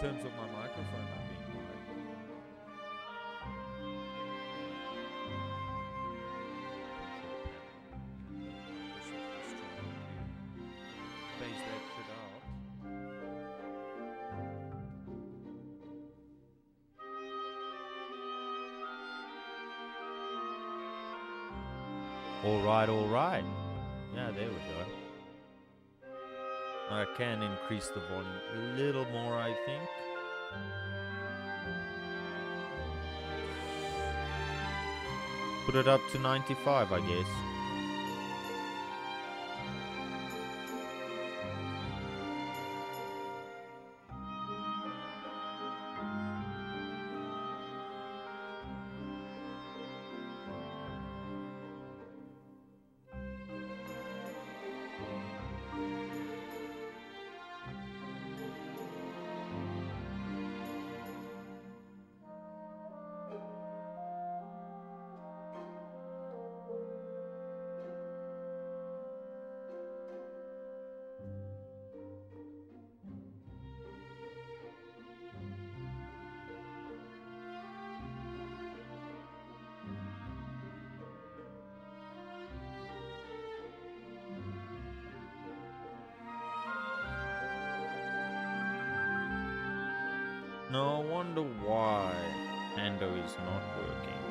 terms of my microphone not being quiet. Phase that shit out. All right. Yeah, there we go. I can increase the volume a little more, I think. Put it up to 95, I guess. No wonder why Ando is not working.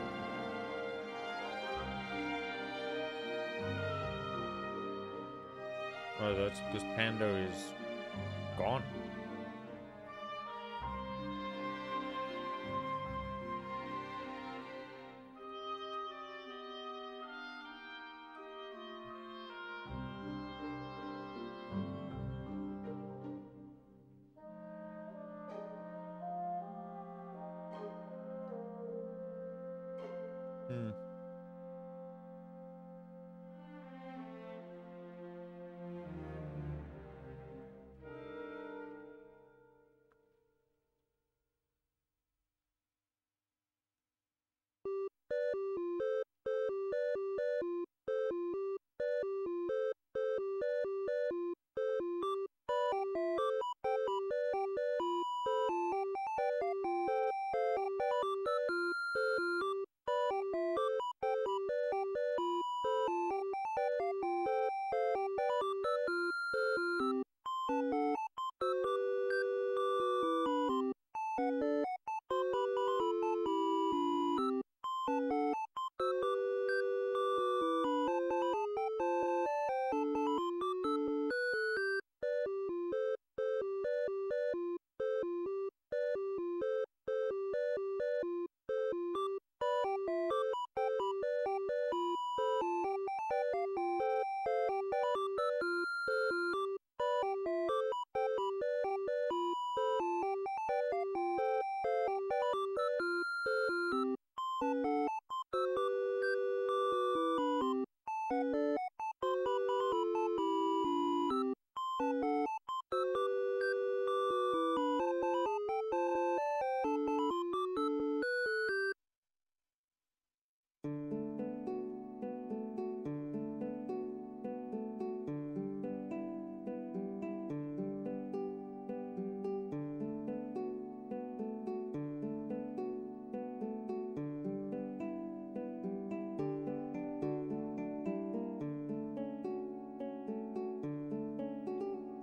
Oh, that's because Panda is gone.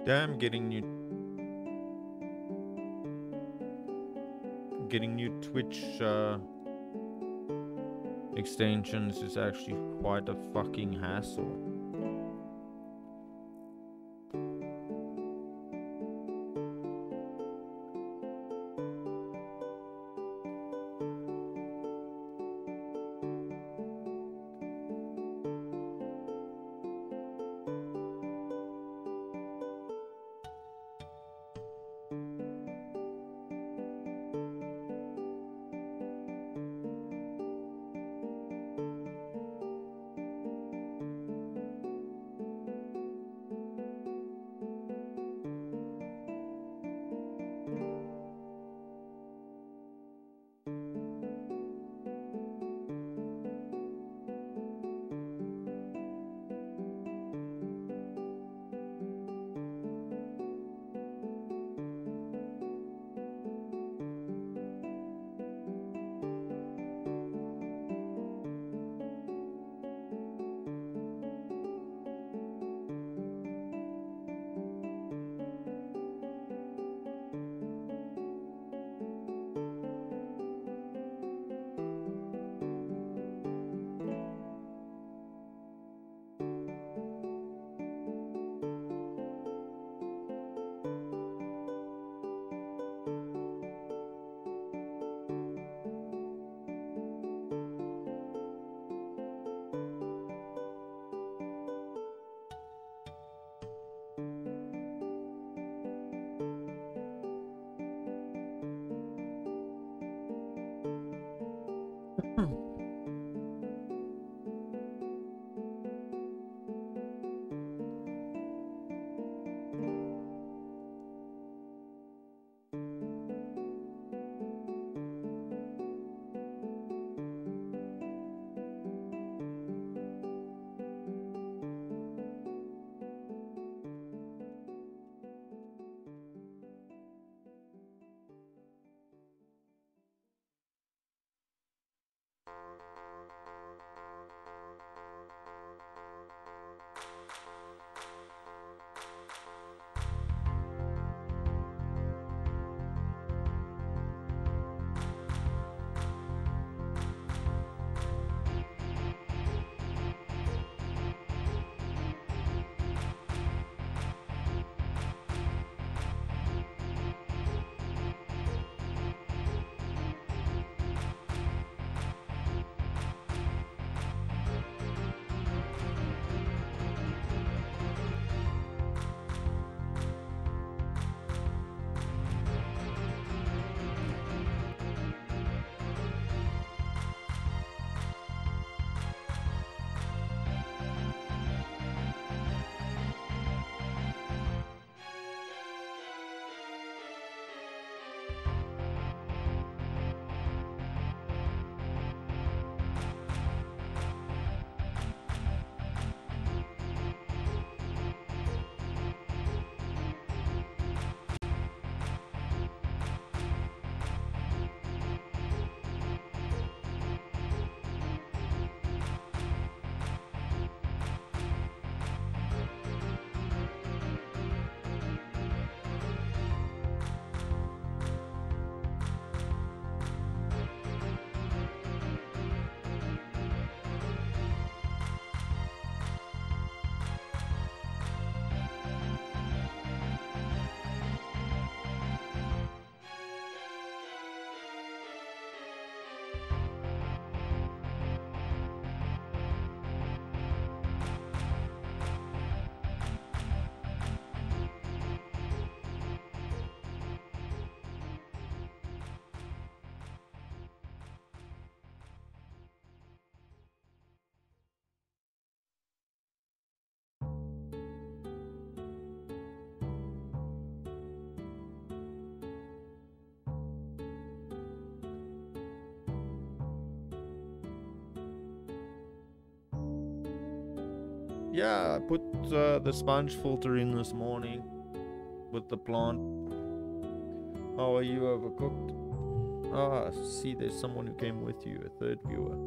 Damn, getting new Twitch extensions is actually quite a fucking hassle. Yeah, I put the sponge filter in this morning with the plant. How are you, Overcooked? Ah, see, there's someone who came with you, a third viewer.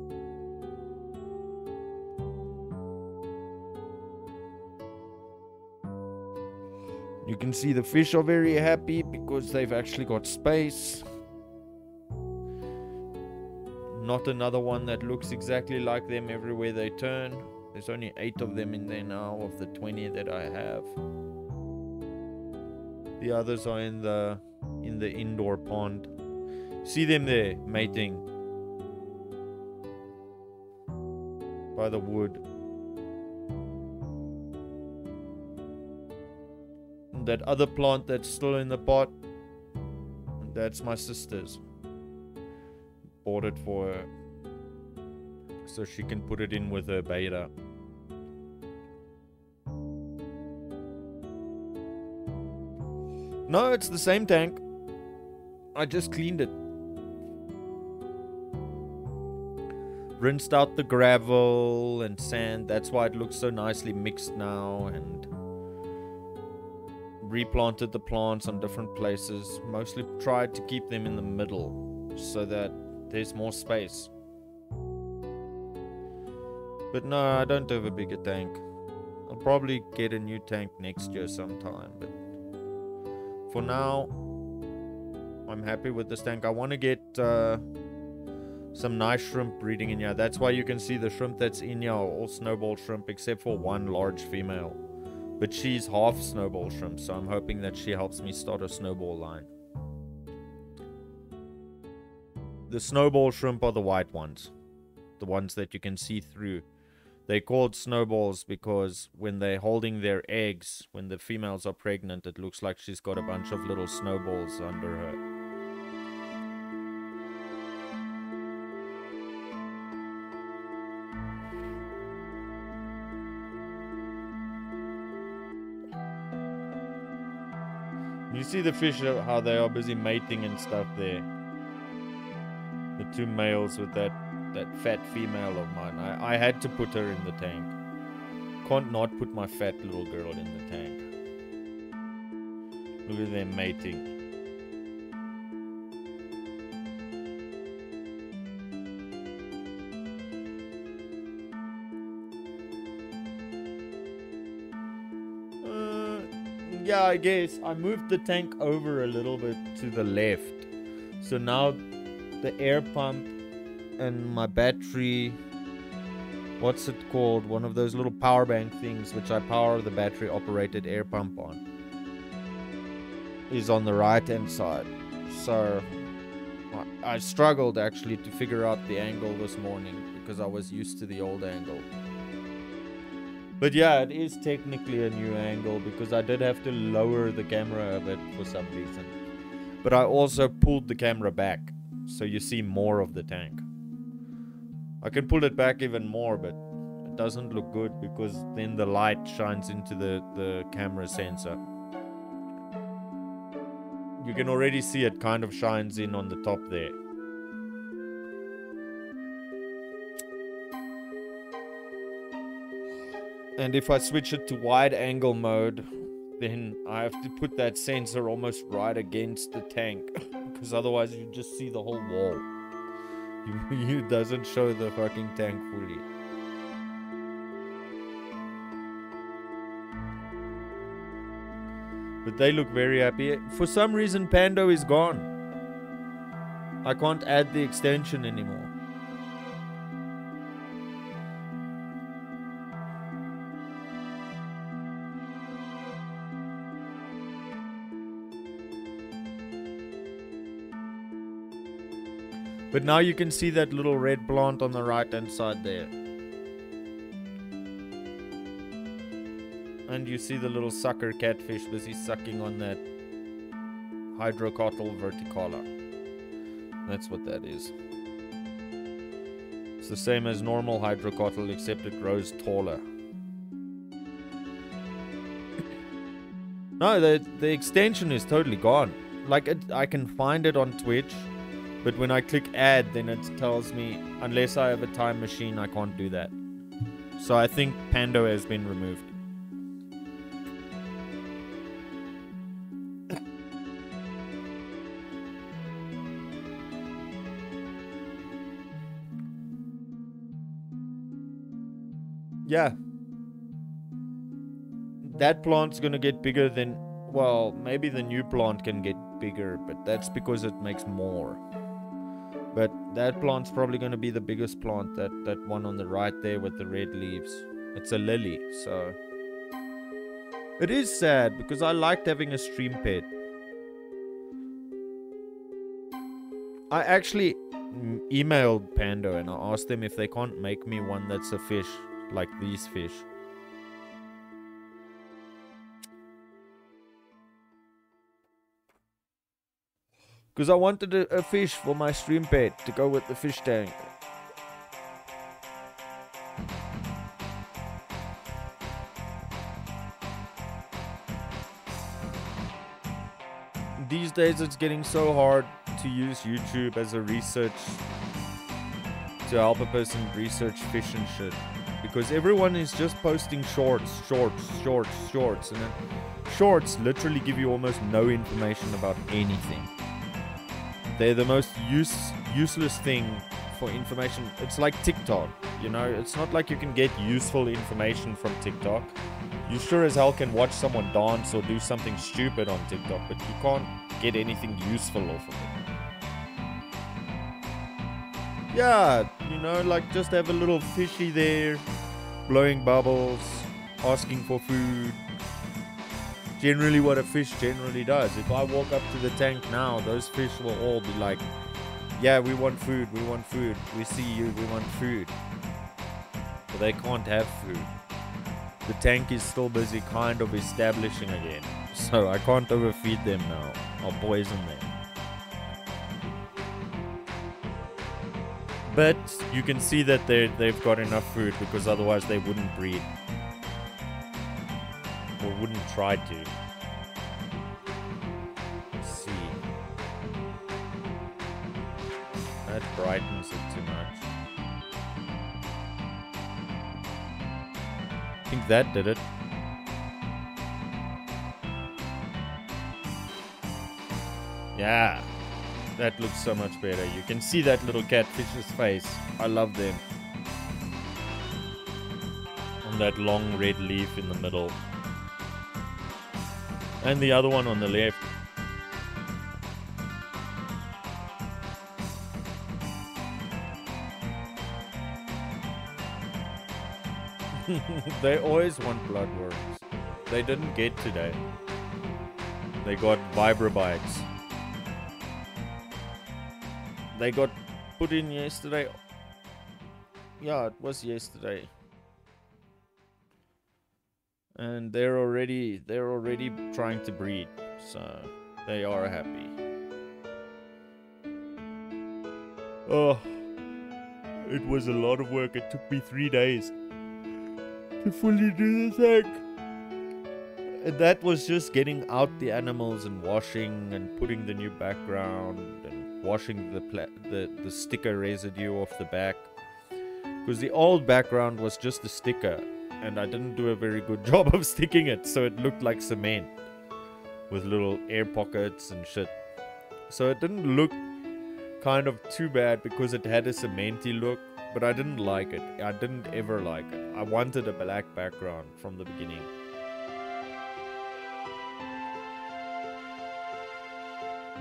You can see the fish are very happy because they've actually got space. Not another one that looks exactly like them everywhere they turn. There's only 8 of them in there now of the 20 that I have. The others are in the indoor pond. See them there mating by the wood. And that other plant that's still in the pot, that's my sister's. Bought it for her so she can put it in with her beta. No, it's the same tank. I just cleaned it. Rinsed out the gravel and sand. That's why it looks so nicely mixed now. And replanted the plants on different places. Mostly tried to keep them in the middle so that there's more space. But no, I don't have a bigger tank. I'll probably get a new tank next year sometime. But for now, I'm happy with this tank. I want to get some nice shrimp breeding in here. That's why you can see the shrimp that's in here are all snowball shrimp except for one large female. But she's half snowball shrimp, so I'm hoping that she helps me start a snowball line. The snowball shrimp are the white ones. The ones that you can see through. They're called snowballs because when they're holding their eggs, when the females are pregnant, it looks like she's got a bunch of little snowballs under her. You see the fish, how they are busy mating and stuff there. The 2 males with that fat female of mine. I had to put her in the tank. Can't not put my fat little girl in the tank. Look at them mating. Yeah, I guess I moved the tank over a little bit to the left. So now the air pump and my battery, what's it called? One of those little power bank things which I power the battery operated air pump on, is on the right hand side. So I struggled actually to figure out the angle this morning because I was used to the old angle. But yeah, it is technically a new angle because I did have to lower the camera a bit for some reason. But I also pulled the camera back so you see more of the tank. I can pull it back even more, but it doesn't look good because then the light shines into the camera sensor. You can already see it kind of shines in on the top there. And if I switch it to wide angle mode, then I have to put that sensor almost right against the tank because otherwise you just see the whole wall. It doesn't show the fucking tank fully. But they look very happy. For some reason, Pando is gone. I can't add the extension anymore. But now you can see that little red plant on the right hand side there. And you see the little sucker catfish busy sucking on that hydrocotyle verticola. That's what that is. It's the same as normal hydrocotyle except it grows taller. No, the extension is totally gone. Like I can find it on Twitch. But when I click add, then it tells me, unless I have a time machine, I can't do that. So I think Pando has been removed. Yeah. That plant's gonna get bigger than... Well, maybe the new plant can get bigger, but that's because it makes more. But that plant's probably gonna be the biggest plant, that one on the right there with the red leaves. It's a lily, so... It is sad, because I liked having a stream pet. I actually emailed Pando and I asked them if they can't make me one that's a fish, like these fish. Because I wanted a fish for my stream pet to go with the fish tank. These days it's getting so hard to use YouTube as a research, to help a person research fish and shit. Because everyone is just posting shorts. And then shorts literally give you almost no information about anything. They're the most useless thing for information. It's like TikTok, you know? It's not like you can get useful information from TikTok. You sure as hell can watch someone dance or do something stupid on TikTok, but you can't get anything useful off of it. Yeah, you know, like just have a little fishy there, blowing bubbles, asking for food. Generally what a fish generally does. If I walk up to the tank now, those fish will all be like, yeah, we want food, we see you, we want food. But they can't have food. The tank is still busy kind of establishing again. So I can't overfeed them now. I'll poison them. But you can see that they've got enough food, because otherwise they wouldn't breed. Or wouldn't try to. Let's see. That brightens it too much. I think that did it. Yeah. That looks so much better. You can see that little catfish's face. I love them. On that long red leaf in the middle. And the other one on the left. They always want bloodworms. They didn't get today. They got vibrobites. They got put in yesterday. Yeah, it was yesterday. And they're already trying to breed, so they are happy. Oh, it was a lot of work. It took me 3 days to fully do the thing. And that was just getting out the animals and washing and putting the new background and washing the sticker residue off the back. Because the old background was just a sticker. And I didn't do a very good job of sticking it, so it looked like cement with little air pockets and shit. So it didn't look kind of too bad because it had a cementy look, but I didn't like it. I didn't ever like it. I wanted a black background from the beginning.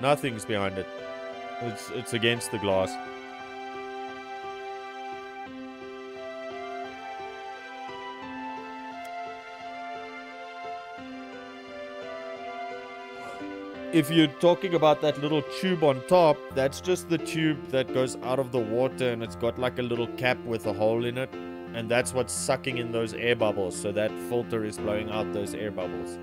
Nothing's behind it. It's against the glass. If you're talking about that little tube on top, that's just the tube that goes out of the water, and it's got like a little cap with a hole in it, and that's what's sucking in those air bubbles, so that filter is blowing out those air bubbles.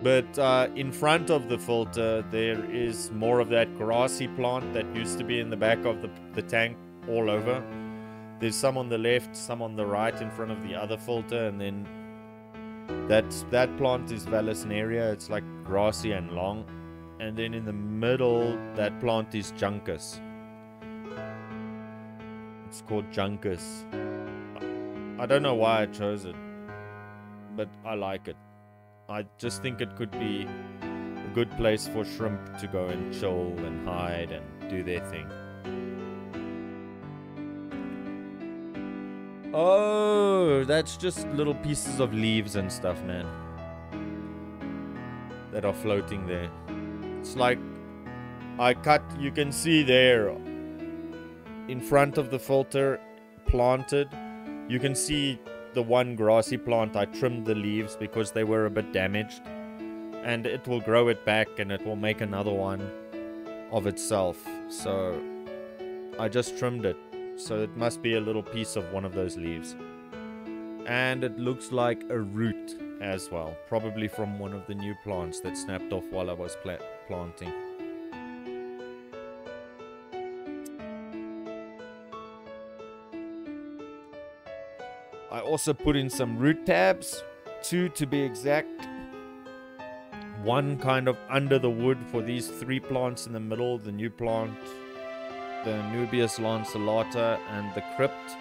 But in front of the filter, there is more of that grassy plant that used to be in the back of the tank all over. There's some on the left, some on the right in front of the other filter, and then that plant is Vallisneria. It's like grassy and long. And then in the middle, that plant is Juncus. It's called Juncus. I don't know why I chose it, but I like it. I just think it could be a good place for shrimp to go and chill and hide and do their thing. Oh, that's just little pieces of leaves and stuff, man, that are floating there. It's like I cut, you can see there in front of the filter planted, you can see the one grassy plant. I trimmed the leaves because they were a bit damaged, and it will grow it back and it will make another one of itself. So I just trimmed it, so it must be a little piece of one of those leaves. And it looks like a root as well, probably from one of the new plants that snapped off while I was planting. I also put in some root tabs, 2 to be exact. One kind of under the wood for these 3 plants in the middle, the new plant, the Nubius lanceolata, and the crypt.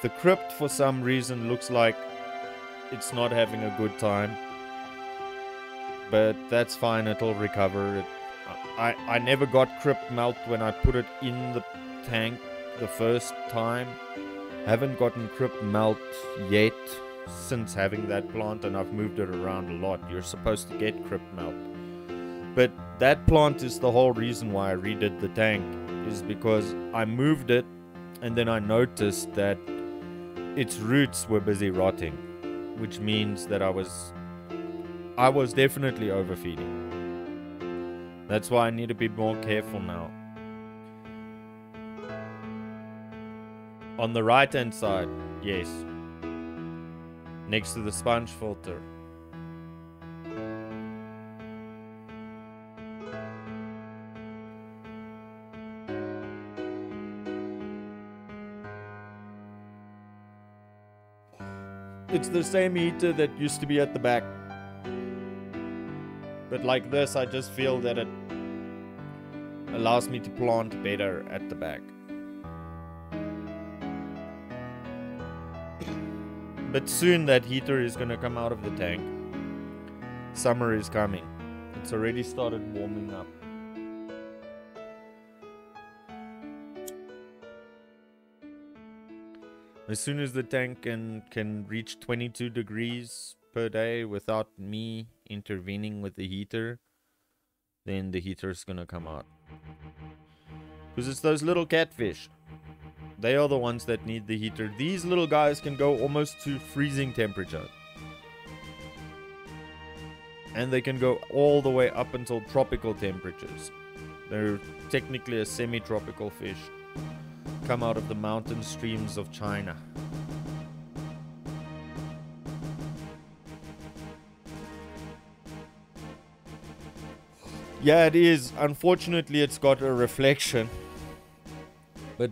The crypt, for some reason, looks like it's not having a good time, but that's fine, it'll recover. I never got crypt melt when I put it in the tank the first time. Haven't gotten crypt melt yet since having that plant, and I've moved it around a lot. You're supposed to get crypt melt, but that plant is the whole reason why I redid the tank, is because I moved it and then I noticed that its roots were busy rotting, which means that I was definitely overfeeding. That's why I need to be more careful now. On the right hand side, yes, next to the sponge filter. It's the same heater that used to be at the back, but like this, I just feel that it allows me to plant better at the back. But soon that heater is gonna come out of the tank. Summer is coming. It's already started warming up. As soon as the tank can reach 22 degrees per day without me intervening with the heater, then the heater's gonna come out. Because it's those little catfish. They are the ones that need the heater. These little guys can go almost to freezing temperature. And they can go all the way up until tropical temperatures. They're technically a semi-tropical fish. Come out of the mountain streams of China. Yeah, it is. Unfortunately, it's got a reflection. But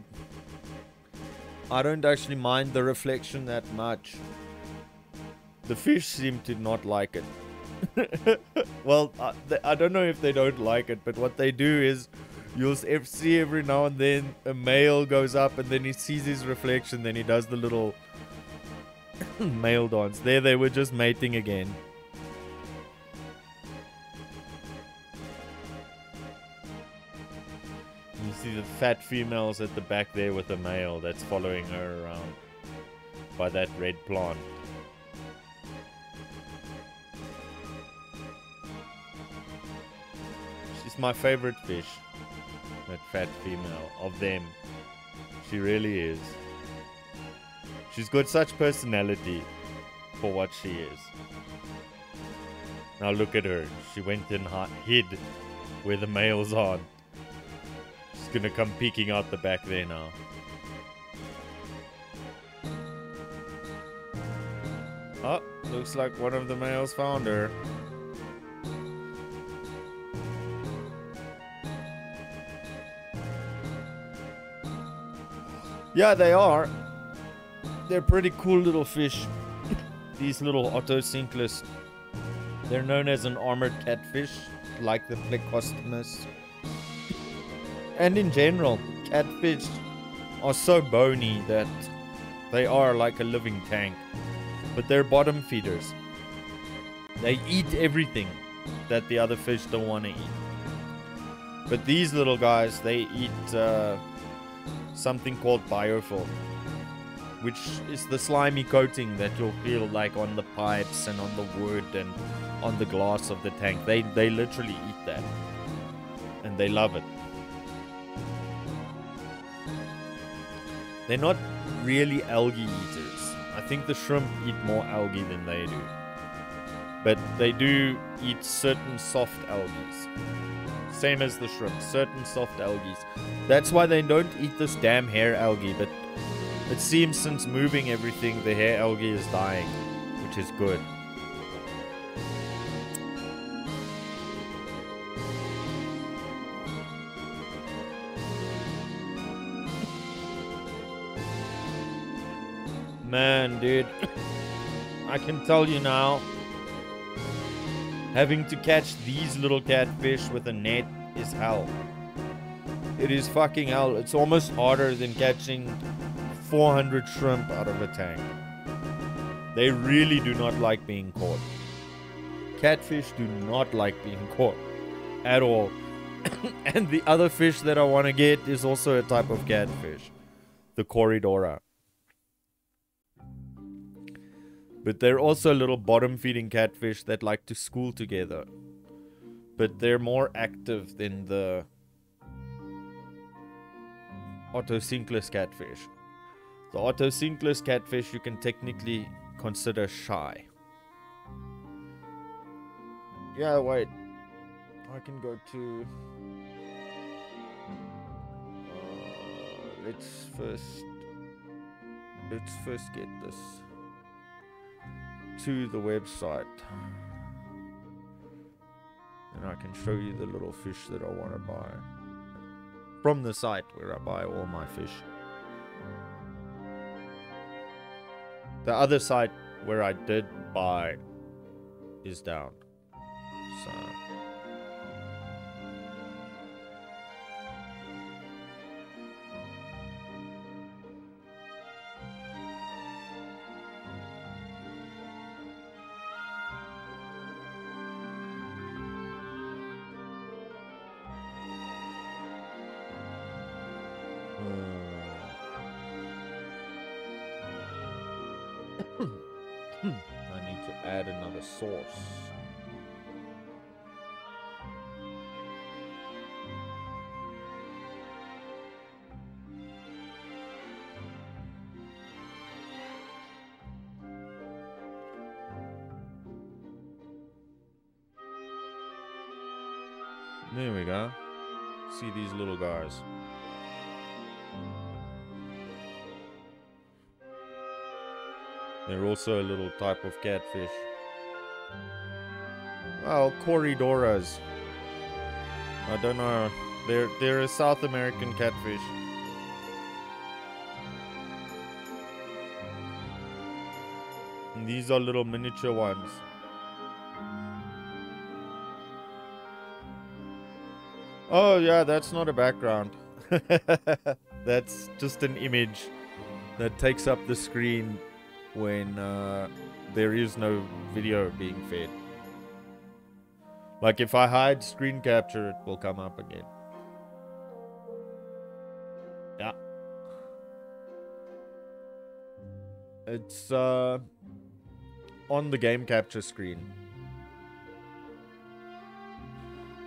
I don't actually mind the reflection that much. The fish seem to not like it. Well, I don't know if they don't like it, but what they do is you'll see every now and then a male goes up and then he sees his reflection, then he does the little male dance. There they were just mating again. You see the fat females at the back there with the male that's following her around by that red plant. She's my favorite fish. That fat female of them. She really is. She's got such personality for what she is. Now look at her. She went and hid where the male's on. She's gonna come peeking out the back there now. Oh, looks like one of the males found her. Yeah, they are. They're pretty cool little fish. These little Otocinclus. They're known as an armored catfish, like the Plecostomus. And in general, catfish are so bony that they are like a living tank. But they're bottom feeders. They eat everything that the other fish don't want to eat. But these little guys, they eat something called biofilm, which is the slimy coating that you'll feel like on the pipes and on the wood and on the glass of the tank. They literally eat that. And they love it. They're not really algae eaters. I think the shrimp eat more algae than they do. But they do eat certain soft algae. Same as the shrimp, certain soft algae. That's why they don't eat this damn hair algae, but it seems since moving everything, the hair algae is dying, which is good. Man, dude, I can tell you now, having to catch these little catfish with a net is hell. It is fucking hell. It's almost harder than catching 400 shrimp out of a tank. They really do not like being caught. Catfish do not like being caught at all. And the other fish that I want to get is also a type of catfish, the Corridora. But they're also little bottom feeding catfish that like to school together. But they're more active than the Otocinclus catfish. The Otocinclus catfish you can technically consider shy. Yeah, wait. I can go to... let's first get this to the website. And I can show you the little fish that I want to buy. From the site where I buy all my fish. The other site where I did buy is down. So... I need to add another source. There we go. See these little guys. They're also a little type of catfish. Well, Corridoras. I don't know. They're a South American catfish. And these are little miniature ones. Oh yeah, that's not a background. That's just an image that takes up the screen when there is no video being fed. Like if I hide screen capture, it will come up again. Yeah. It's on the game capture screen.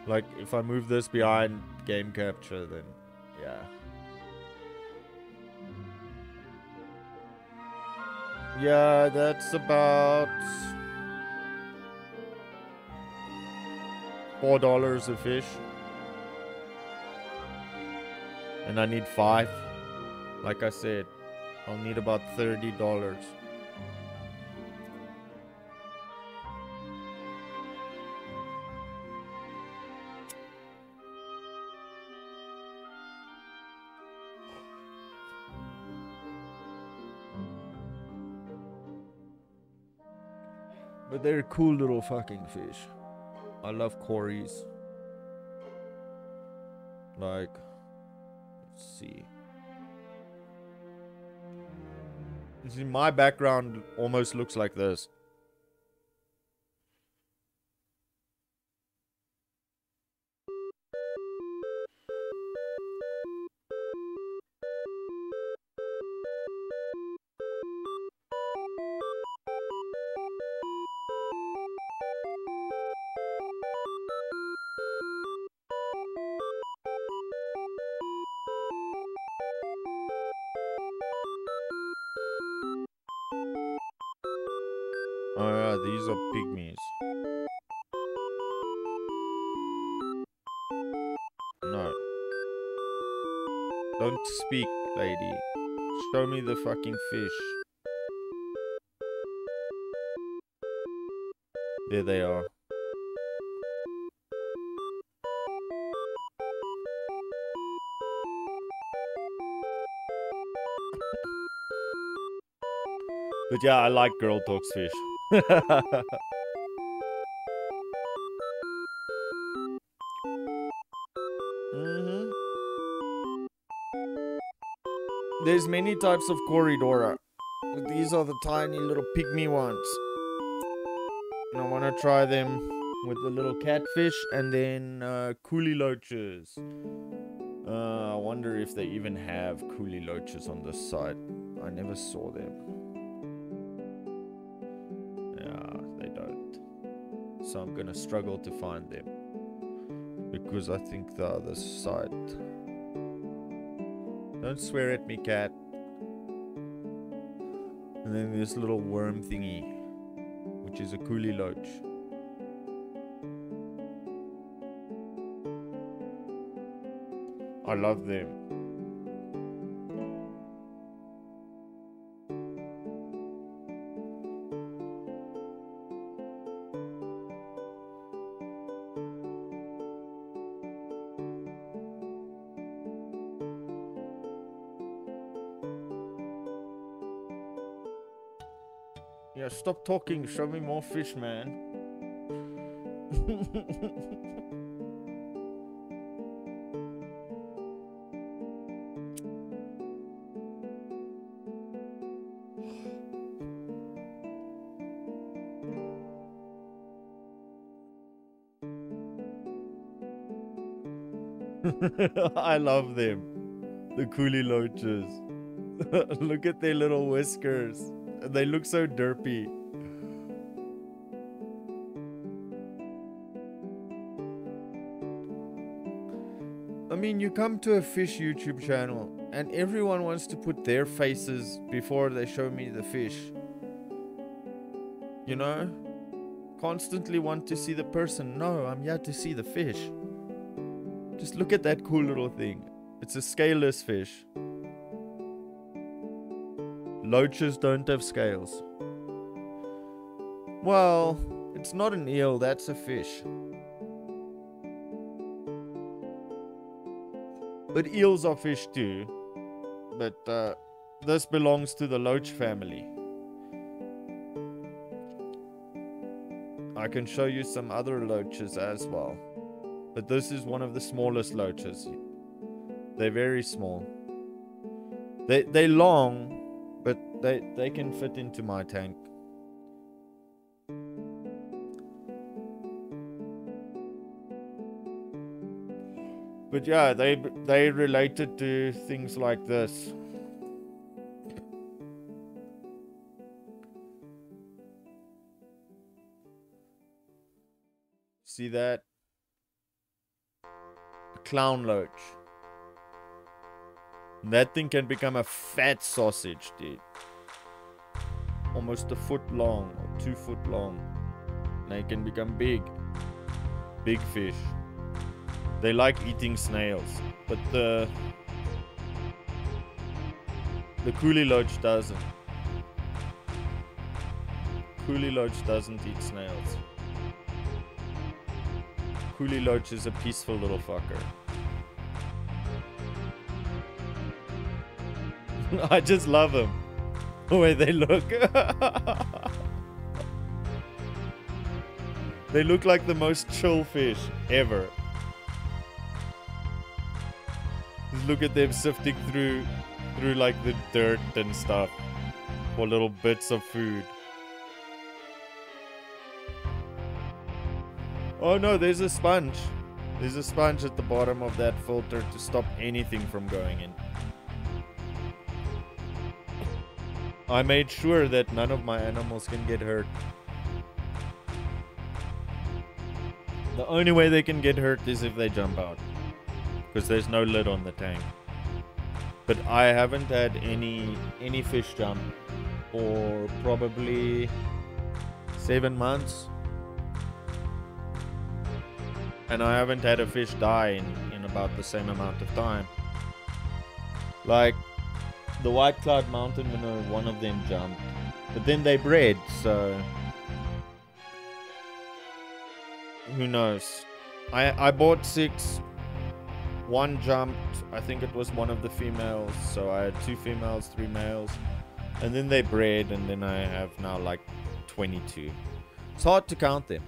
Like if I move this behind game capture, then yeah. Yeah, that's about $4 a fish. And I need 5. Like I said, I'll need about $30. But they're cool little fucking fish. I love Corys. Like, let's see. You see, my background almost looks like this. Oh yeah, these are pygmies. No. Don't speak, lady. Show me the fucking fish. There they are. But yeah, I like Girl Talks Fish. There's many types of Corridora. These are the tiny little pygmy ones. And I want to try them with the little catfish and then coolie loaches. I wonder if they even have coolie loaches on this side. I never saw them. Yeah, they don't. So I'm gonna struggle to find them. Because I think the other side. Don't swear at me, cat. And then this little worm thingy, which is a coolie loach. I love them. Yeah, stop talking. Show me more fish, man. I love them. The coolie loaches. Look at their little whiskers. They look so derpy. I mean, you come to a fish YouTube channel and everyone wants to put their faces before they show me the fish. You know? Constantly want to see the person. No, I'm here to see the fish. Just look at that cool little thing. It's a scaleless fish. Loaches don't have scales. Well, it's not an eel, that's a fish. But eels are fish too. But this belongs to the loach family. I can show you some other loaches as well. But this is one of the smallest loaches. They're very small. They're long, but they can fit into my tank. But yeah, they related to things like this. See that? A clown loach. That thing can become a fat sausage, dude. Almost a foot long or 2 foot long. They can become big. Big fish. They like eating snails. But the coolie loach doesn't. Coolie loach doesn't eat snails. Coolie loach is a peaceful little fucker. I just love them. The way they look. They look like the most chill fish ever. Just look at them sifting through like the dirt and stuff. for little bits of food. Oh no, there's a sponge. There's a sponge at the bottom of that filter to stop anything from going in. I made sure that none of my animals can get hurt. The only way they can get hurt is if they jump out, because there's no lid on the tank. But I haven't had any fish jump for probably 7 months. And I haven't had a fish die in about the same amount of time. Like, the white cloud mountain minnow, one of them jumped. But then they bred, so... who knows? I bought 6. One jumped. I think it was one of the females. So I had 2 females, 3 males. And then they bred, and then I have now like 22. It's hard to count them.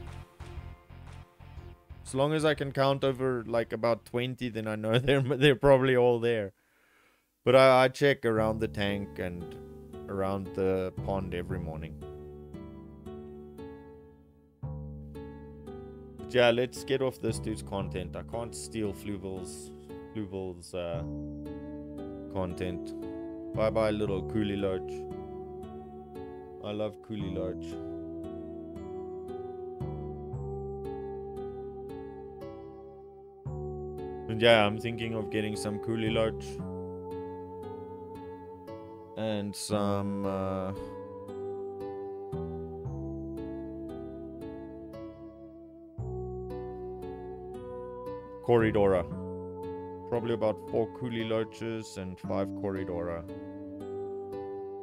As long as I can count over like about 20, then I know they're probably all there. But I check around the tank and around the pond every morning. But yeah, let's get off this dude's content. I can't steal Fluval's content. Bye bye, little coolie lurch. I love coolie lurch. And yeah, I'm thinking of getting some coolie lurch and some Corridora. Probably about 4 coolie lurches and 5 Corridora.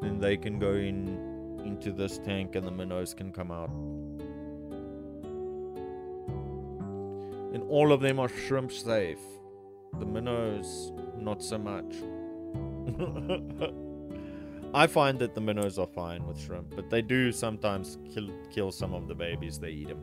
Then they can go into this tank and the minnows can come out. And all of them are shrimp safe. The minnows, not so much. I find that the minnows are fine with shrimp, but they do sometimes kill some of the babies. They eat them.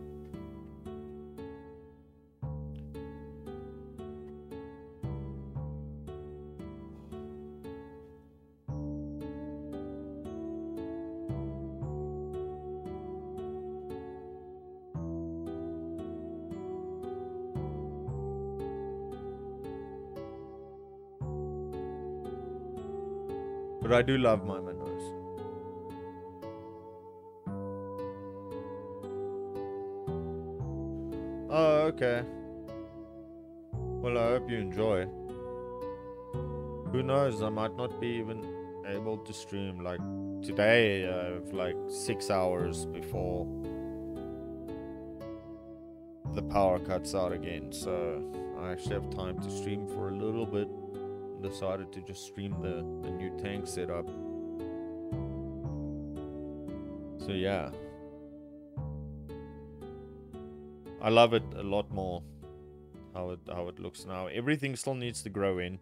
But I do love my minnows. Oh, okay. Well, I hope you enjoy. Who knows, I might not be even able to stream. Like, today, I have like 6 hours before the power cuts out again. So, I actually have time to stream for a little bit. Decided to just stream the new tank setup. So yeah, I love it a lot more how it looks now. Everything still needs to grow in,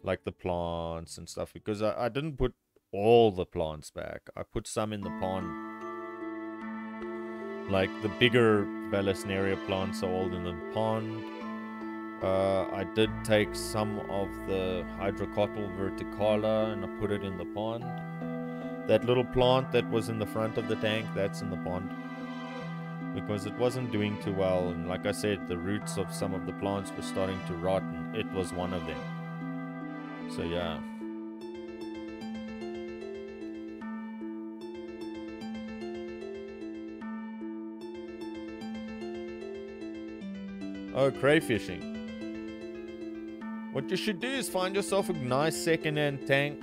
like the plants and stuff, because I didn't put all the plants back. I put some in the pond. Like the bigger Vallisneria plants are all in the pond. I did take some of the Hydrocotyle verticala and I put it in the pond. That little plant that was in the front of the tank, that's in the pond. Because it wasn't doing too well, and like I said, the roots of some of the plants were starting to rot, and it was one of them. So yeah. Oh, crayfishing. What you should do is find yourself a nice second-hand tank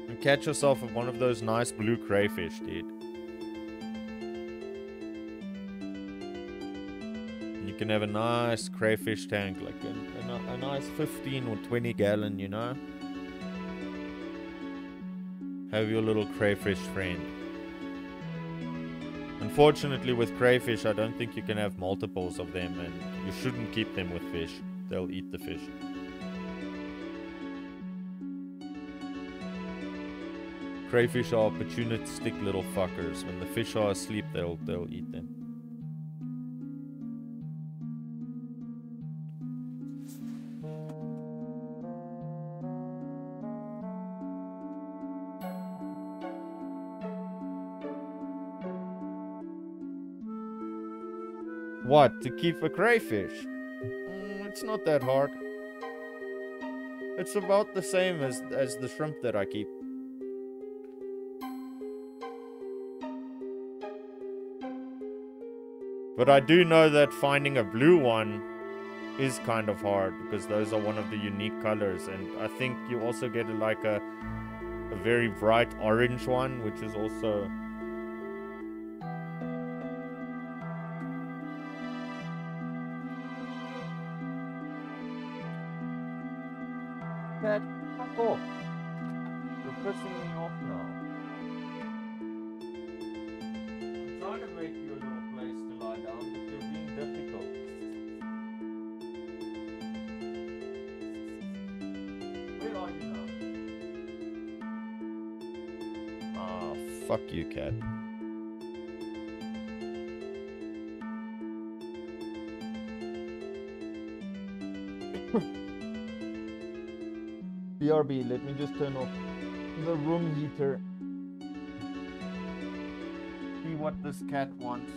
and catch yourself one of those nice blue crayfish, dude. And you can have a nice crayfish tank, like a nice 15 or 20 gallon, you know? Have your little crayfish friend. Unfortunately, with crayfish, I don't think you can have multiples of them, and you shouldn't keep them with fish. They'll eat the fish. Crayfish are opportunistic little fuckers. When the fish are asleep, they'll eat them. What? To keep a crayfish? It's not that hard. It's about the same as the shrimp that I keep. But I do know that finding a blue one is kind of hard because those are one of the unique colors, and I think you also get like a very bright orange one, which is also Cat, fuck off. You're pissing me off now. I'm trying to make you a little place to lie down, but you're being difficult. Where are you now? Ah, fuck you, cat. BRB, let me just turn off the room heater. See what this cat wants.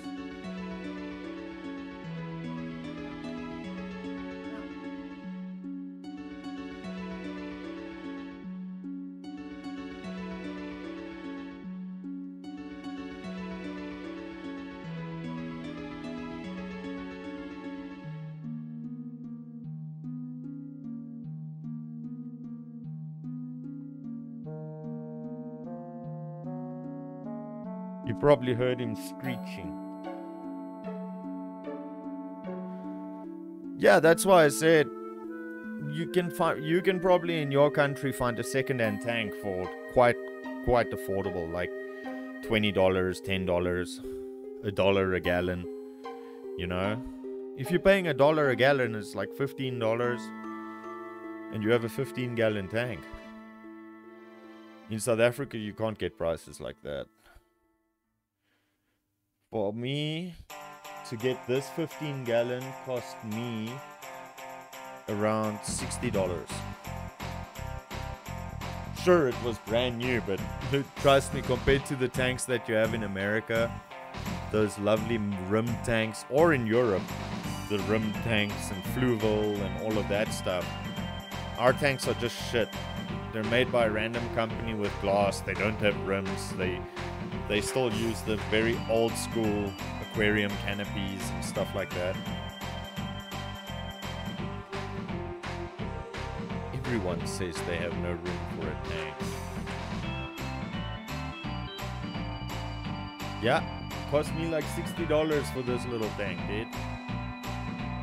You probably heard him screeching. Yeah, that's why I said you can probably in your country find a second-hand tank for quite affordable, like $20, $10, $1 a gallon. You know, if you're paying $1 a gallon, it's like $15, and you have a 15-gallon tank. In South Africa, you can't get prices like that. For me, to get this 15-gallon cost me around $60. Sure, it was brand new, but trust me, compared to the tanks that you have in America, those lovely rim tanks, or in Europe, the rim tanks and fluval and all of that stuff, our tanks are just shit. They're made by a random company with glass. They don't have rims. They still use the very old school aquarium canopies and stuff like that. Everyone says they have no room for a tank. Yeah, cost me like $60 for this little tank, dude.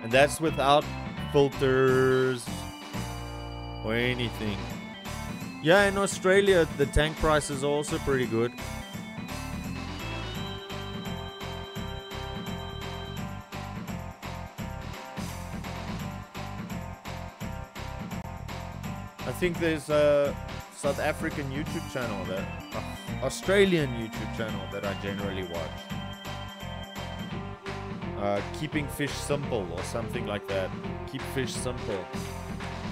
And that's without filters or anything. Yeah, in Australia, the tank prices are also pretty good. I think there's a South African YouTube channel, Australian YouTube channel that I generally watch. Keeping Fish Simple or something like that. Keep Fish Simple.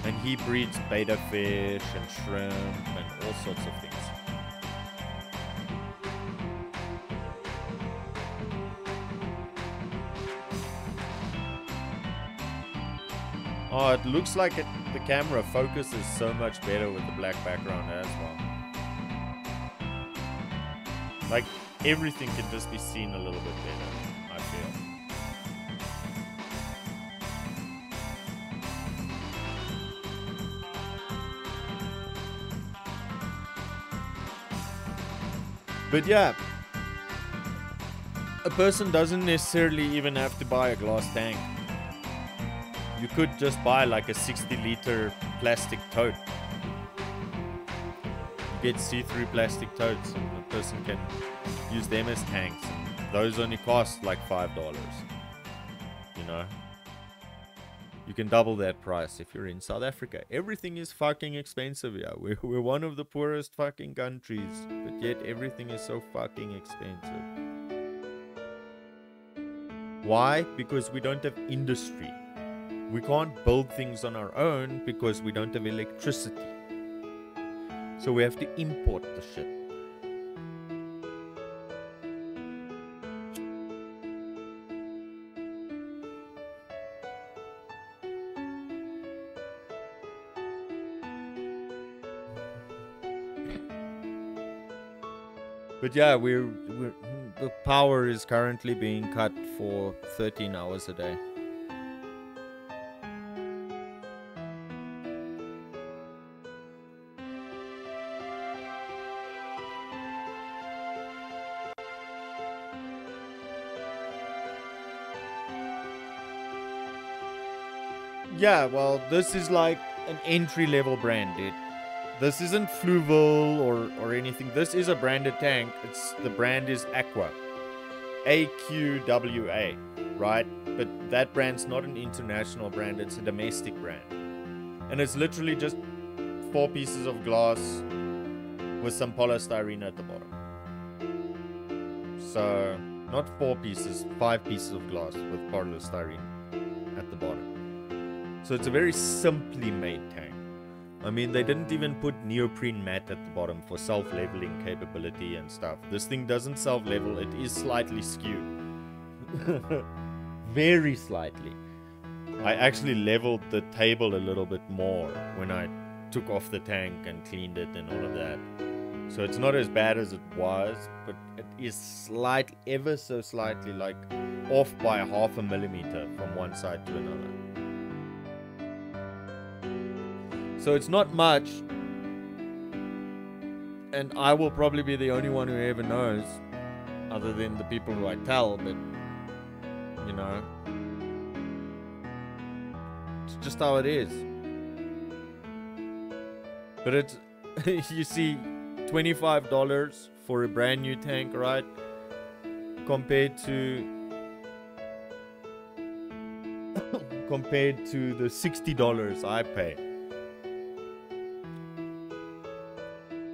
And he breeds betta fish and shrimp and all sorts of things. Oh, it looks like the camera focuses so much better with the black background as well. Like, everything can just be seen a little bit better, I feel. But yeah, a person doesn't necessarily even have to buy a glass tank. You could just buy like a 60-liter plastic tote. You get see-through plastic totes and the person can use them as tanks. And those only cost like $5, you know. You can double that price if you're in South Africa. Everything is fucking expensive, yeah. We're one of the poorest fucking countries, but yet everything is so fucking expensive. Why? Because we don't have industry. We can't build things on our own because we don't have electricity. So we have to import the shit. But yeah, the power is currently being cut for 13 hours a day. Yeah, well, this is like an entry-level brand, dude. This isn't Fluval or anything. This is a branded tank. The brand is Aqua. AQWA, right? But that brand's not an international brand, it's a domestic brand. And it's literally just 4 pieces of glass with some polystyrene at the bottom. So, not 4 pieces, 5 pieces of glass with polystyrene at the bottom. So it's a very simply made tank. I mean, they didn't even put neoprene mat at the bottom for self-leveling capability and stuff. This thing doesn't self-level, it is slightly skewed. Very slightly. I actually leveled the table a little bit more when I took off the tank and cleaned it and all of that. So it's not as bad as it was, but it is ever so slightly, like, off by 0.5 millimeter from one side to another. So it's not much, and I will probably be the only one who ever knows, other than the people who I tell, but, you know, it's just how it is. But it's, you see, $25 for a brand new tank, right? Compared to the $60 I pay.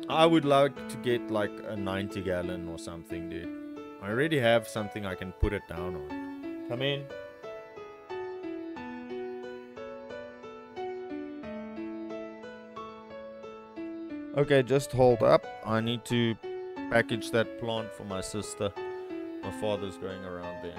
I would like to get like a 90 gallon or something, dude. I already have something I can put it down on. Come in. Okay, just hold up. I need to package that plant for my sister. My father's going around there.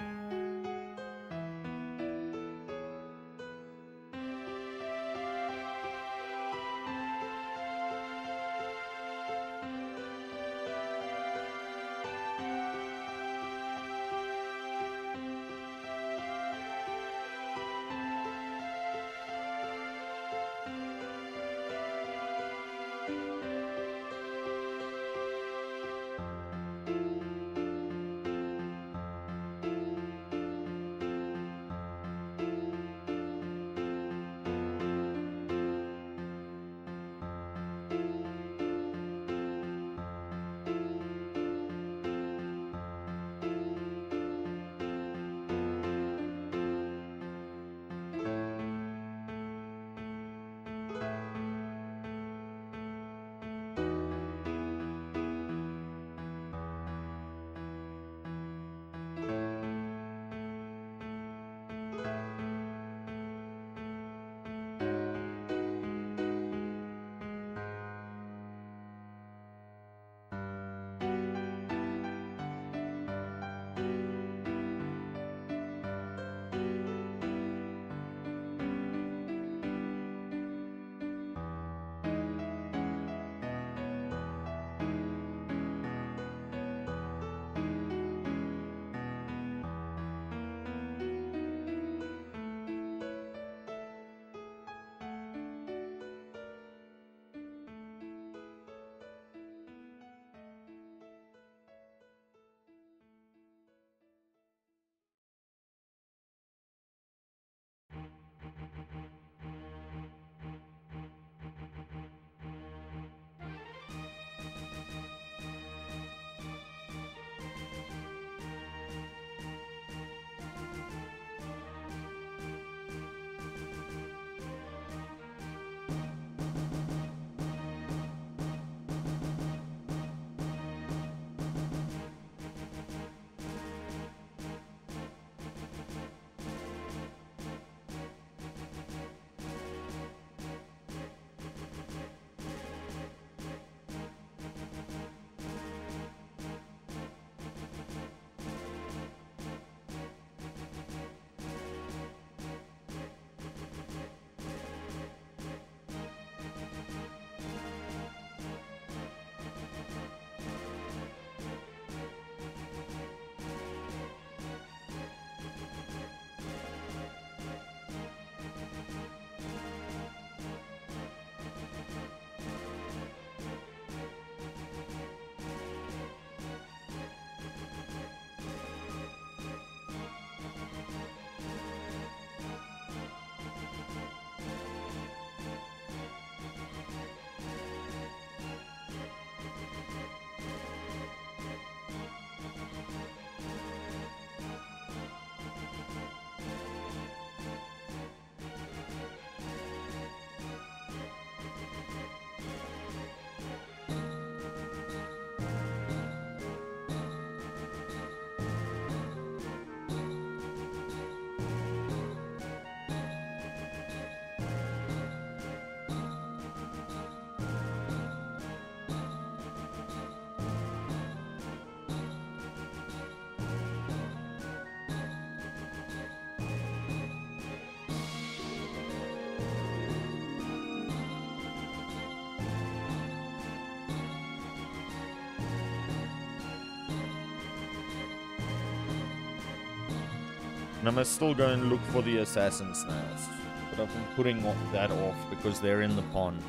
And I must still go and look for the assassin snails. But I've been putting that off because they're in the pond.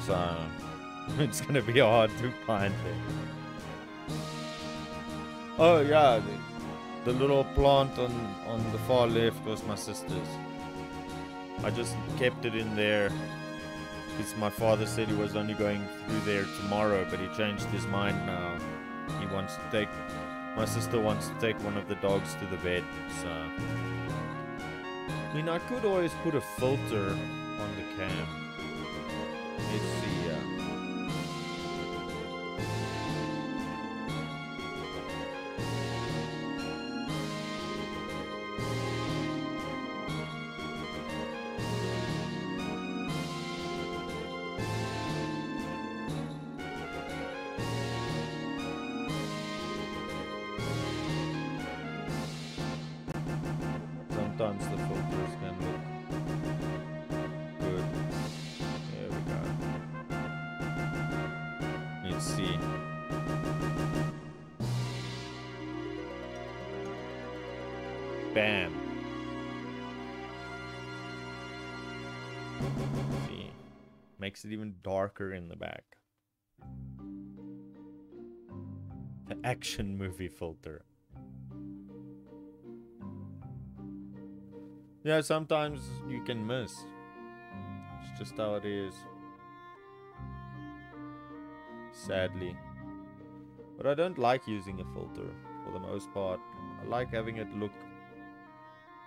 So it's gonna be hard to find them. Oh yeah, the little plant on the far left was my sister's. I just kept it in there because my father said he was only going through there tomorrow, but he changed his mind now. He wants to take, my sister wants to take one of the dogs to the vet, so. I mean, I could always put a filter on the cam. Let's see. Sometimes the filters can look good. There we go. Let's see. Bam. Let's see. Makes it even darker in the back. The action movie filter. Yeah, sometimes you can miss. It's just how it is. Sadly. But I don't like using a filter for the most part. I like having it look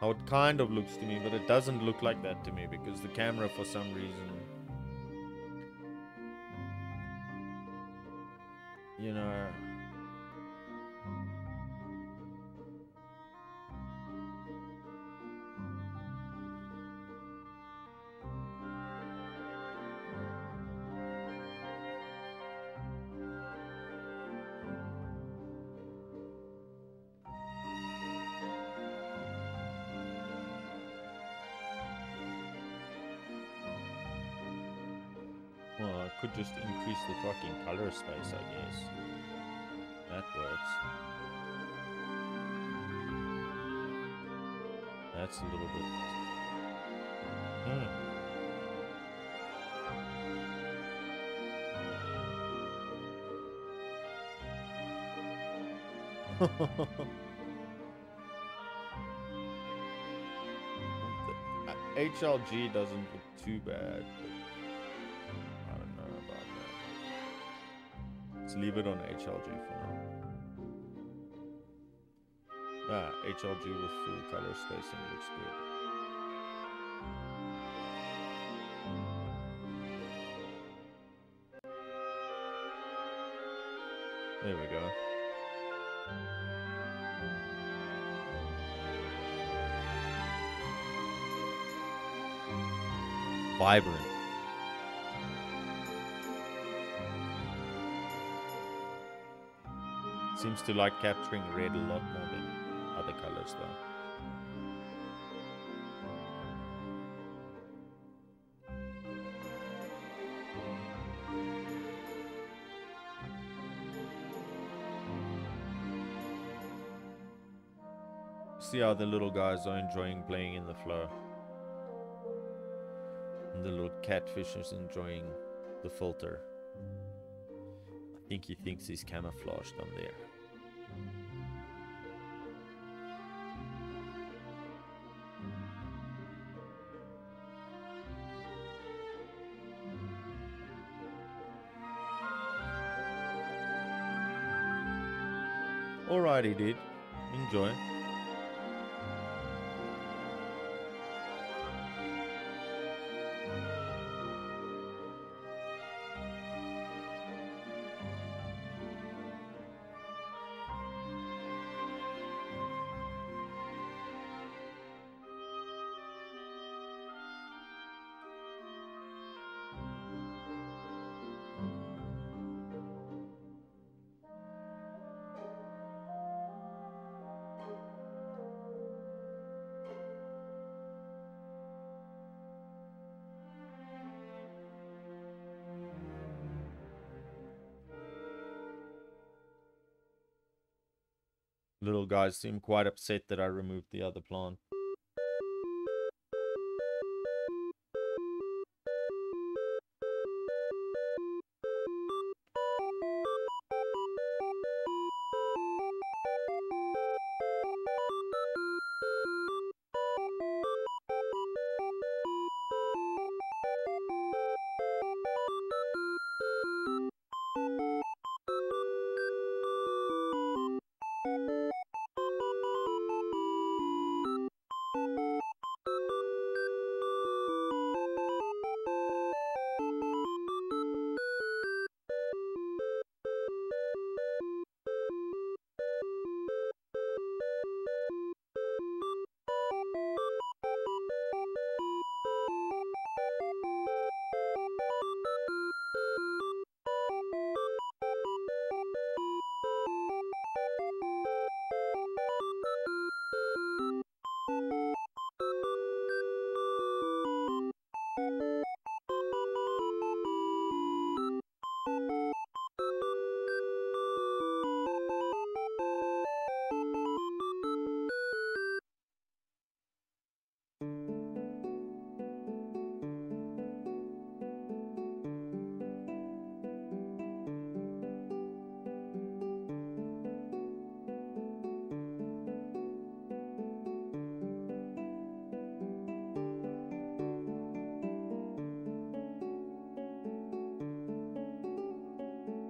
how it kind of looks to me, but it doesn't look like that to me because the camera, for some reason, you know, well, I could just increase the fucking color space, I guess. That works. That's a little bit... HLG doesn't look too bad, but I don't know about that. Let's leave it on HLG for now. HLG with full color spacing looks good. There we go. Vibrant. Seems to like capturing red a lot more than other colors though. See how the little guys are enjoying playing in the flow. And the little catfish is enjoying the filter. I think he thinks he's camouflaged on there. Alrighty, dude. Enjoy. Little guys seem quite upset that I removed the other plant.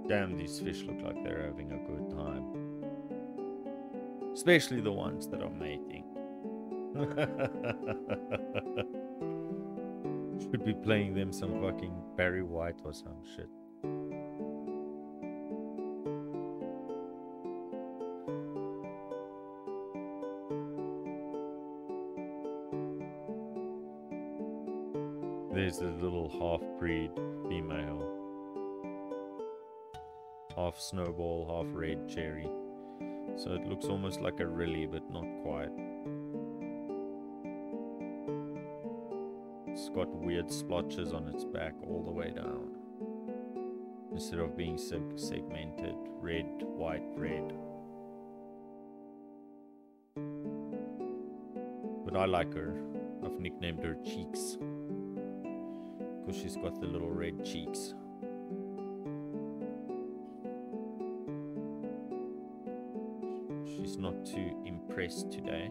Damn, these fish look like they're having a good time. Especially the ones that are mating. Should be playing them some fucking Barry White or some shit. There's a little half-breed female. Half snowball, half red cherry. So it looks almost like a rilly, but not quite. It's got weird splotches on its back all the way down. Instead of being segmented, red, white, red. But I like her. I've nicknamed her Cheeks. Because she's got the little red cheeks. She's not too impressed today.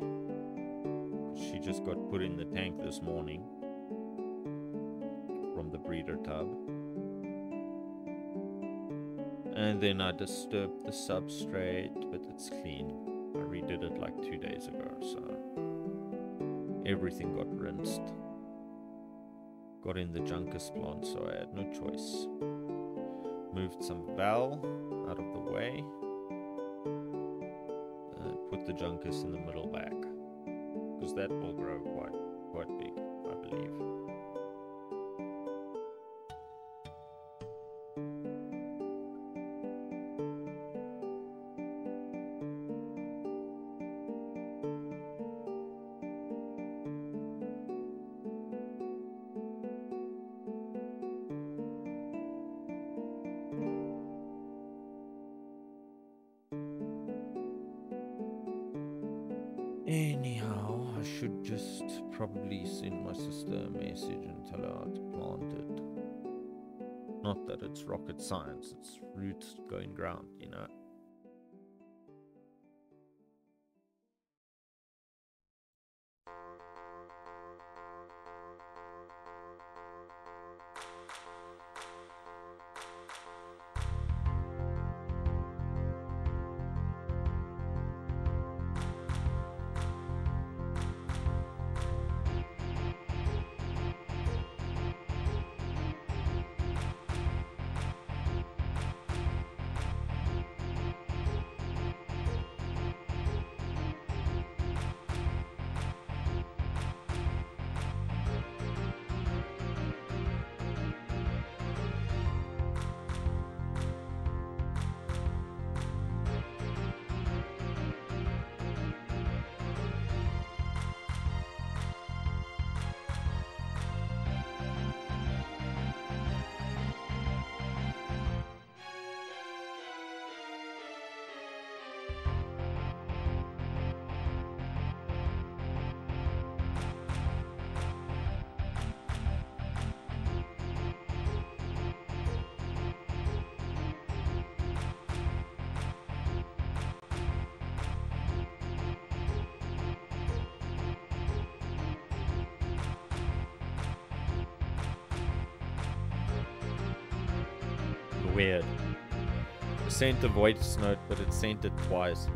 She just got put in the tank this morning from the breeder tub. And then I disturbed the substrate, but it's clean. I redid it like 2 days ago, so everything got rinsed. Got in the juncus plant, so I had no choice. Moved some val out of the way. Put the juncus in the middle back, because that will grow quite big, I believe. Anyhow, I should just probably send my sister a message and tell her how to plant it. Not that it's rocket science, it's roots going ground, you know. weird. I sent a voice note, but it sent it twice.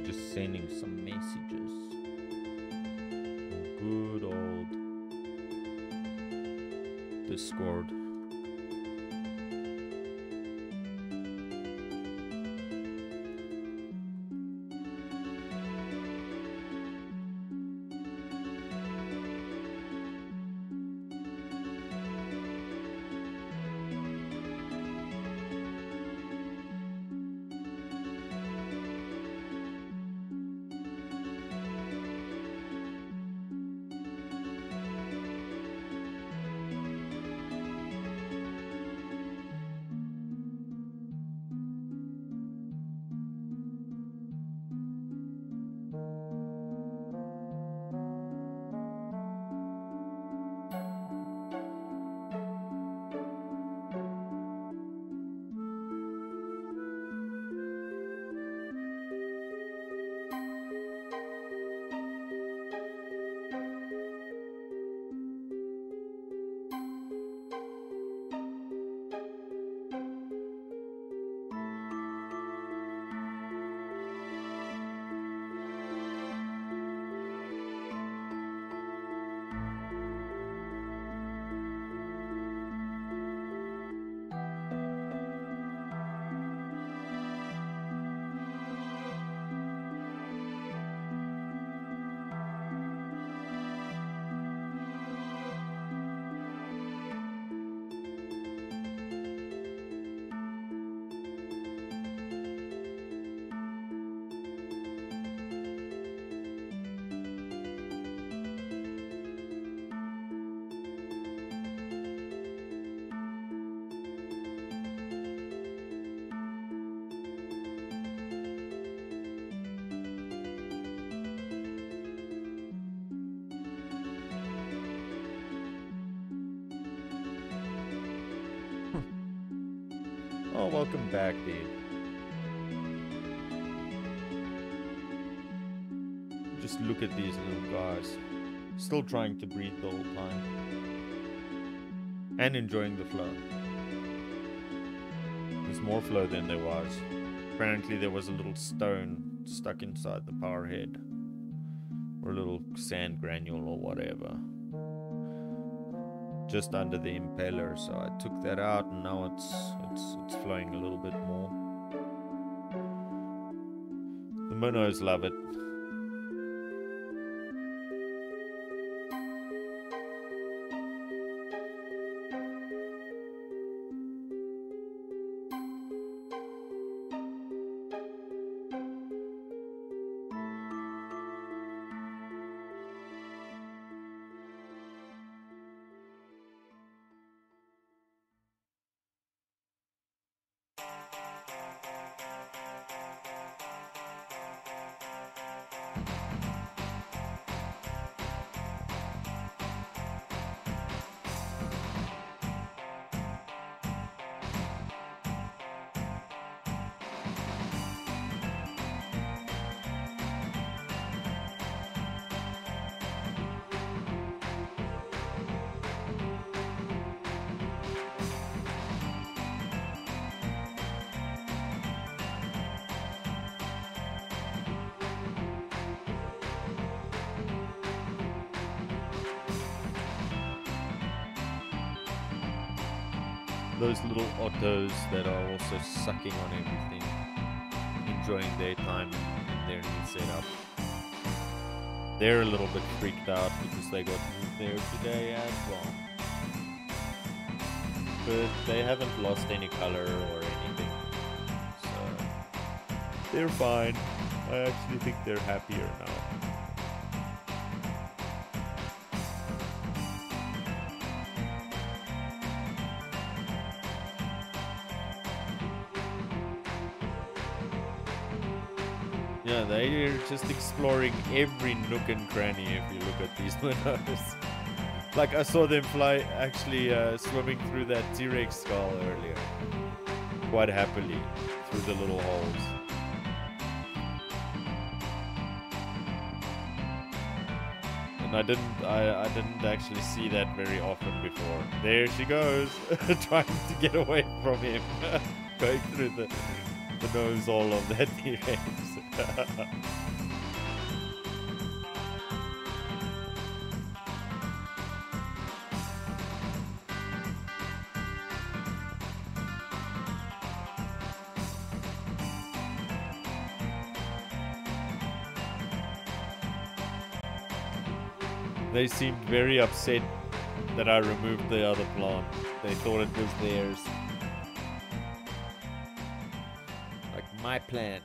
Just sending some messages. Good old Discord. welcome back, dude. Just look at these little guys. Still trying to breathe the whole time. And enjoying the flow. There's more flow than there was. Apparently there was a little stone stuck inside the power head. Or a little sand granule or whatever. Just under the impeller, so I took that out and now it's flowing a little bit more. The minnows love it. Those little ottos that are also sucking on everything, enjoying their time in their new setup. They're a little bit freaked out because they got moved there today as well. But they haven't lost any color or anything, so they're fine. I actually think they're happier now. Yeah, they're just exploring every nook and cranny if you look at these minnows. Like I saw them fly, actually swimming through that T-Rex skull earlier. Quite happily through the little holes. And I didn't actually see that very often before. There she goes, trying to get away from him, going through the nose all of that T-Rex. They seemed very upset that I removed the other plant. They thought it was theirs. Like my plant.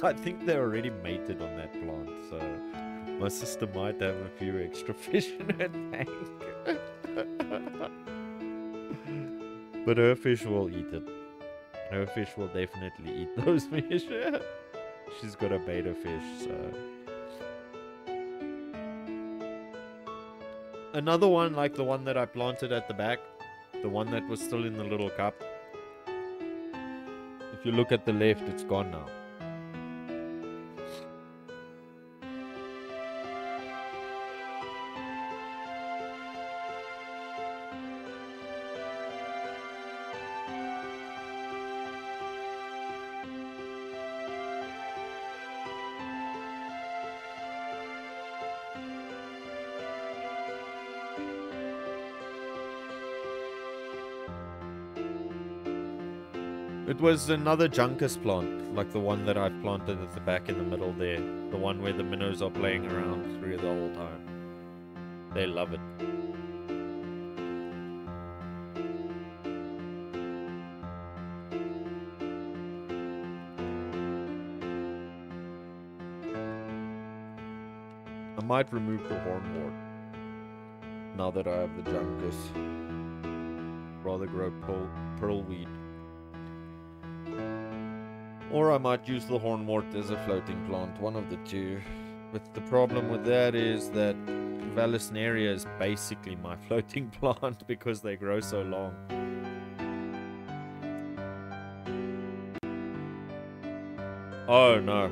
I think they're already mated on that plant, so my sister might have a few extra fish in her tank. But her fish will eat it. Her fish will definitely eat those fish. She's got a beta fish, so. Another one like the one that I planted at the back, the one that was still in the little cup. If you look at the left, it's gone now. It was another Juncus plant, like the one that I've planted at the back in the middle there. The one where the minnows are playing around through the whole time. They love it. I might remove the hornwort now that I have the Juncus. rather grow pearlweed. Or I might use the hornwort as a floating plant, one of the two. But the problem with that is that Vallisneria is basically my floating plant because they grow so long. Oh no.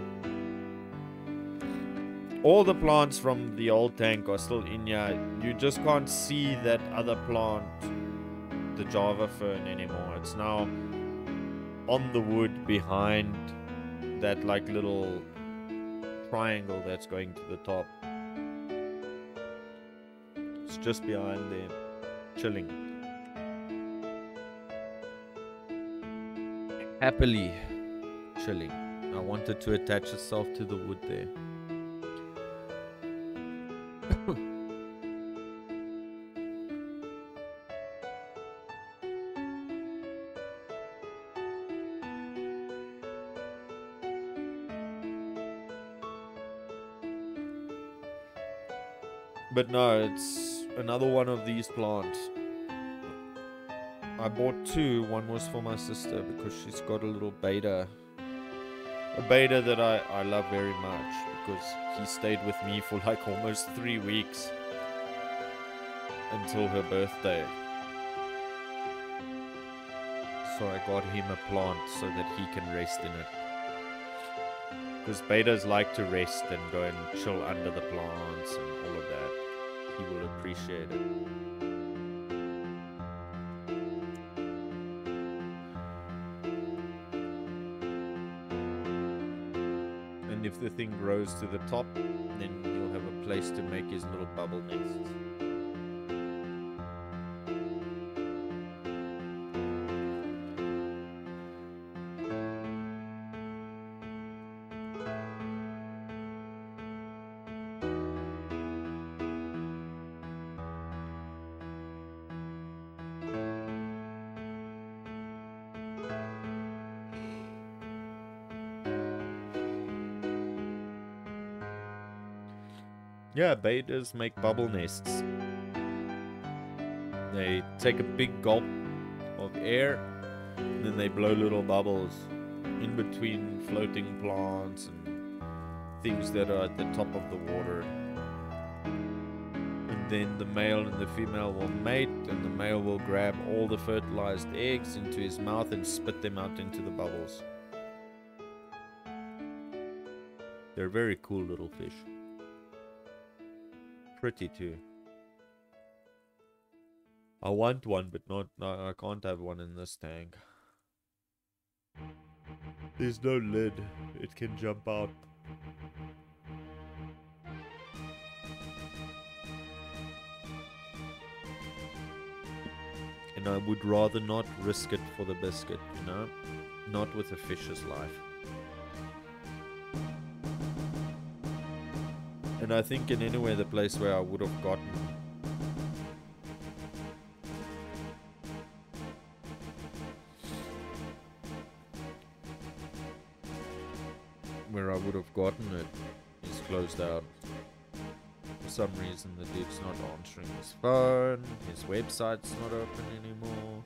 All the plants from the old tank are still in here. You just can't see that other plant, the Java fern, anymore. It's now on the wood behind that like little triangle that's going to the top. It's just behind there, chilling. Happily chilling. I wanted to attach itself to the wood there. But no, it's another one of these plants. I bought two. One was for my sister because she's got a little beta. A beta that I love very much because he stayed with me for like almost 3 weeks until her birthday. So I got him a plant so that he can rest in it. Because betas like to rest and go and chill under the plants and all of that. He will appreciate it. And if the thing grows to the top, then you'll have a place to make his little bubble nests. Yeah, betas make bubble nests. They take a big gulp of air, and then they blow little bubbles in between floating plants and things that are at the top of the water. And then the male and the female will mate, and the male will grab all the fertilized eggs into his mouth and spit them out into the bubbles. They're very cool little fish. Pretty too. I want one, but no, I can't have one in this tank. There's no lid. It can jump out. And I would rather not risk it for the biscuit, you know? Not with a fish's life. And I think in anyway the place where I would have gotten it is closed out. For some reason the dude's not answering his phone, his website's not open anymore.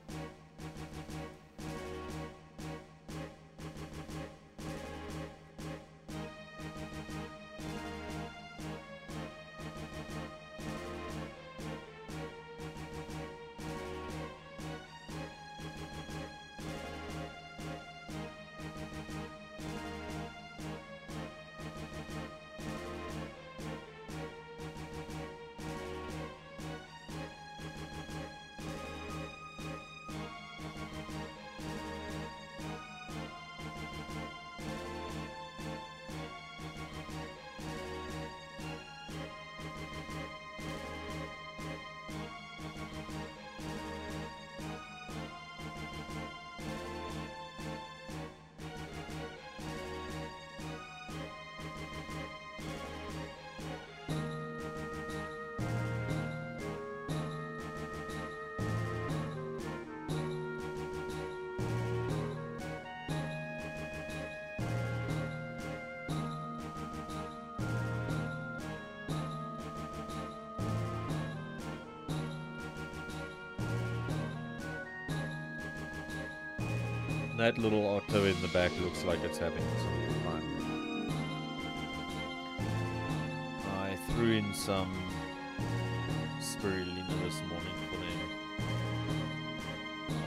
That little Otto in the back looks like it's having some fun. I threw in some spirulina this morning for them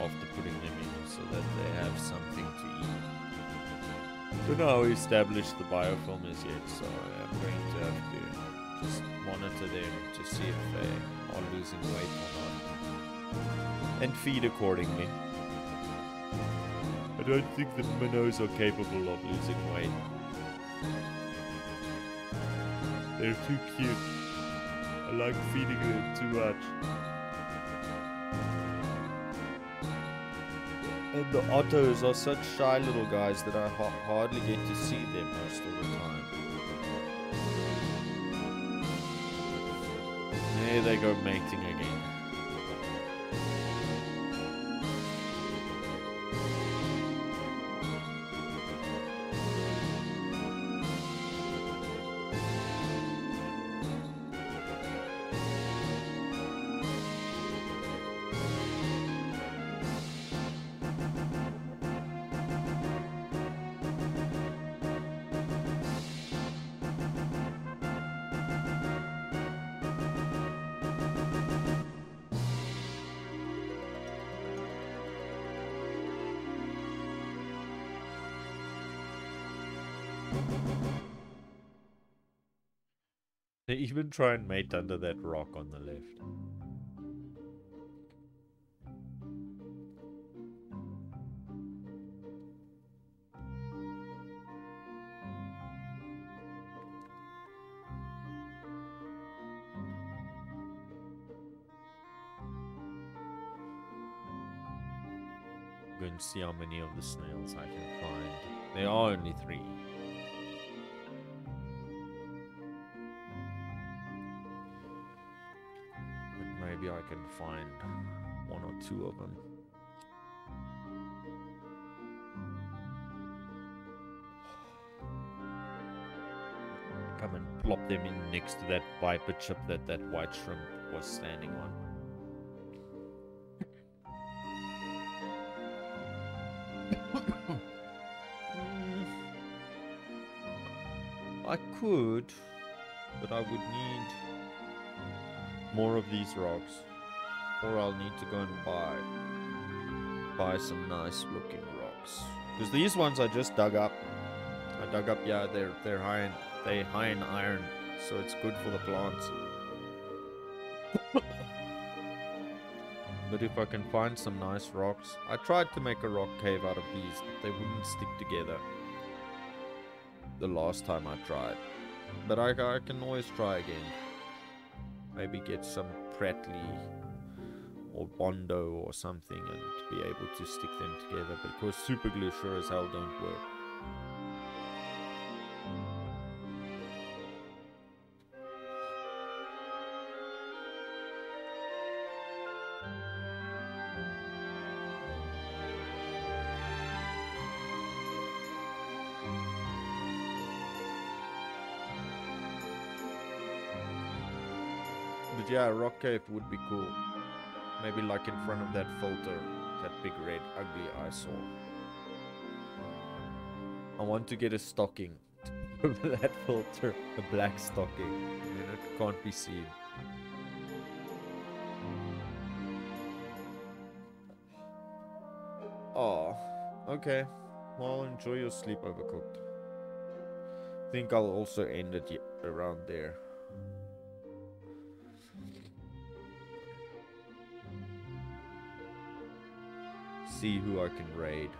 after putting them in so that they have something to eat. Don't know how established the biofilm is yet, so I'm going to have to just monitor them to see if they are losing weight or not. And feed accordingly. I don't think the minnows are capable of losing weight. They're too cute. I like feeding them too much. And the otters are such shy little guys that I hardly get to see them most of the time. There they go mating again. They even try and mate under that rock on the left. I'm going to see how many of the snails I can find. There are only 3. Maybe I can find 1 or 2 of them. Come and plop them in next to that viper chip that that white shrimp was standing on. I could, but I would need more of these rocks, or I'll need to go and buy some nice looking rocks, because these ones I just dug up. Yeah, they're high in iron, so it's good for the plants. But if I can find some nice rocks, I tried to make a rock cave out of these, but they wouldn't stick together the last time I tried. But I can always try again. Maybe get some Pratley or Bondo or something and be able to stick them together, because super glue sure as hell don't work. But yeah, a rock cave would be cool. Maybe like in front of that filter, that big red ugly eyesore. I want to get a stocking over that filter, a black stocking, and then it can't be seen. Oh, okay. Well, enjoy your sleep, Overcooked. I think I'll also end it around there. See who I can raid.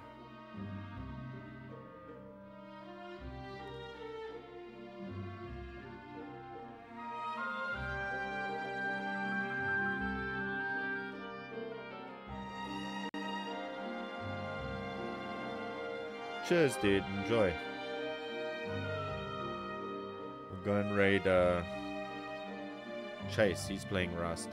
Cheers, dude. Enjoy. We'll go and raid Chase. He's playing Rust.